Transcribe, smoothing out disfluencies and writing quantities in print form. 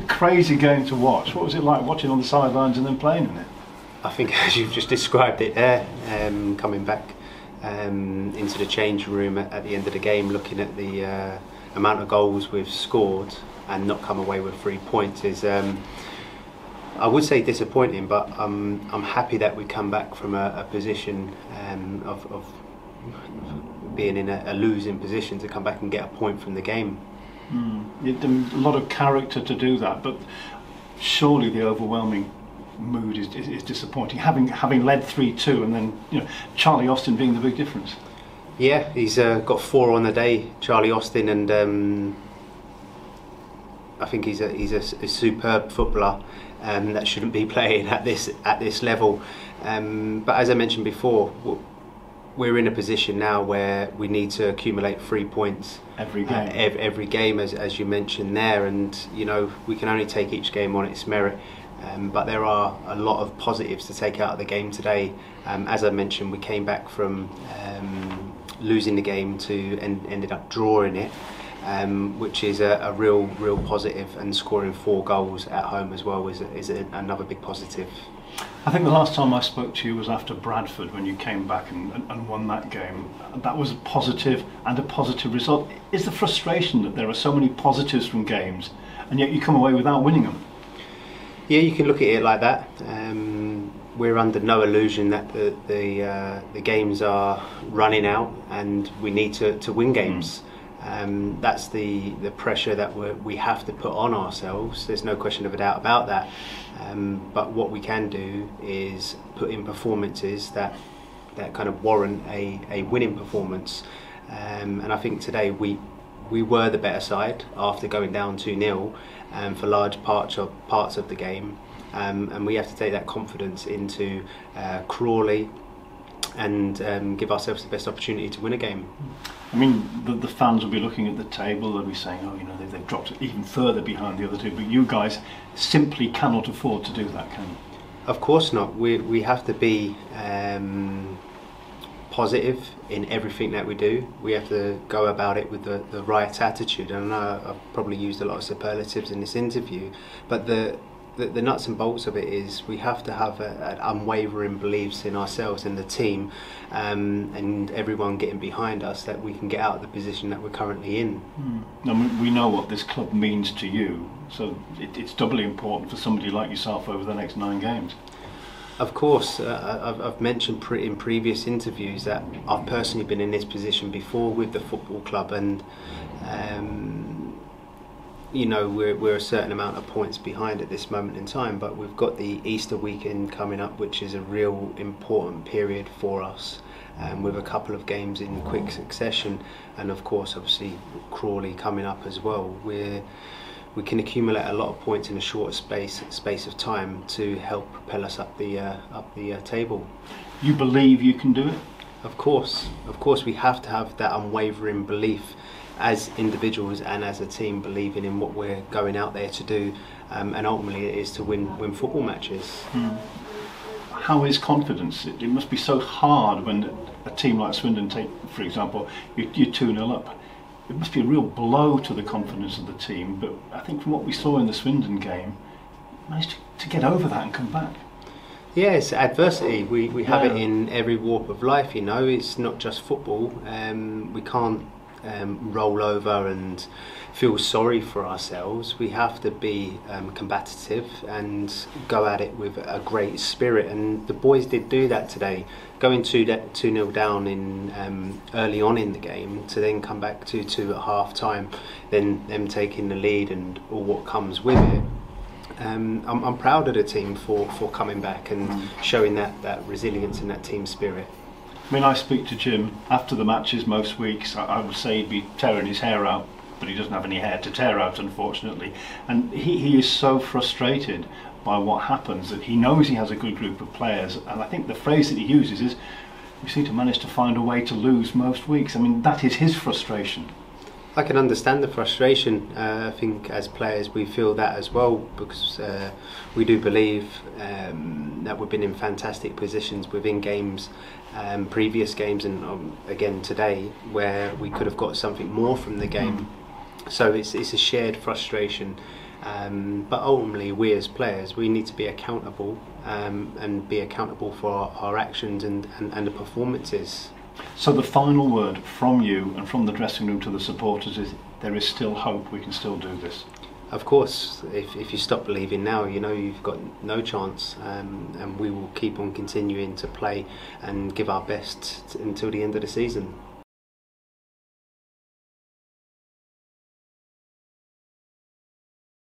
Crazy game to watch. What was it like watching on the sidelines and then playing in it? I think as you've just described it there, coming back into the change room at the end of the game, looking at the amount of goals we've scored and not come away with 3 points is, I would say, disappointing, but I'm happy that we come back from a position of being in a losing position to come back and get a point from the game. A lot of character to do that, but surely the overwhelming mood is disappointing. Having led 3-2 and then Charlie Austin being the big difference. Yeah, he's got 4 on the day, Charlie Austin, and I think he's a superb footballer that shouldn't be playing at this level. But as I mentioned before, we're in a position now where we need to accumulate 3 points every game. Every game, as you mentioned there, and we can only take each game on its merit. But there are a lot of positives to take out of the game today. As I mentioned, we came back from losing the game to ended up drawing it, which is a real positive, and scoring 4 goals at home as well is another big positive. I think the last time I spoke to you was after Bradford, when you came back and won that game. That was a positive result. Is the frustration that there are so many positives from games and yet you come away without winning them? Yeah, you can look at it like that. We're under no illusion that the games are running out and we need to win games. That's the pressure that we have to put on ourselves. There's no question of a doubt about that. But what we can do is put in performances that kind of warrant a winning performance. And I think today we were the better side after going down 2-0 for large parts of the game. And we have to take that confidence into Crawley and give ourselves the best opportunity to win a game. I mean, the fans will be looking at the table, they'll be saying, they've dropped even further behind the other two, but you guys simply cannot afford to do that, can you? Of course not. We have to be positive in everything that we do. We have to go about it with the right attitude. And I know I've probably used a lot of superlatives in this interview, but the nuts and bolts of it is we have to have an unwavering beliefs in ourselves and the team, and everyone getting behind us, that we can get out of the position that we're currently in. I mean, we know what this club means to you, so it's doubly important for somebody like yourself over the next 9 games. Of course, I've mentioned in previous interviews that I've personally been in this position before with the football club, and we're a certain amount of points behind at this moment in time, but we've got the Easter weekend coming up, which is a real important period for us, with a couple of games in quick succession, and of course obviously Crawley coming up as well. We can accumulate a lot of points in a short space of time to help propel us up the table. You believe you can do it? Of course we have to have that unwavering belief as individuals and as a team, believing in what we're going out there to do, and ultimately it is to win football matches. How is confidence? It must be so hard when a team like Swindon, for example, you're 2-0 up. It must be a real blow to the confidence of the team, but I think from what we saw in the Swindon game, you managed to get over that and come back. Yes, adversity. We have it in every walk of life, it's not just football. We can't roll over and feel sorry for ourselves. We have to be combative and go at it with a great spirit, and the boys did do that today, going 2-0 down in early on in the game, to then come back 2-2 at half time, then them taking the lead and all what comes with it. I'm proud of the team for coming back and showing that resilience and that team spirit. I mean, I speak to Jim after the matches most weeks. I would say he'd be tearing his hair out, but he doesn't have any hair to tear out, unfortunately. And he is so frustrated by what happens that he knows he has a good group of players. And I think the phrase that he uses is, we seem to manage to find a way to lose most weeks. I mean, that is his frustration. I can understand the frustration. I think as players we feel that as well, because we do believe that we've been in fantastic positions within games, previous games, and again today, where we could have got something more from the game. So it's a shared frustration, But ultimately, we as players, we need to be accountable, and be accountable for our actions and the performances. So the final word from you and from the dressing room to the supporters is there is still hope, we can still do this. Of course, if you stop believing now, you know you've got no chance, and we will keep on continuing to play and give our best until the end of the season.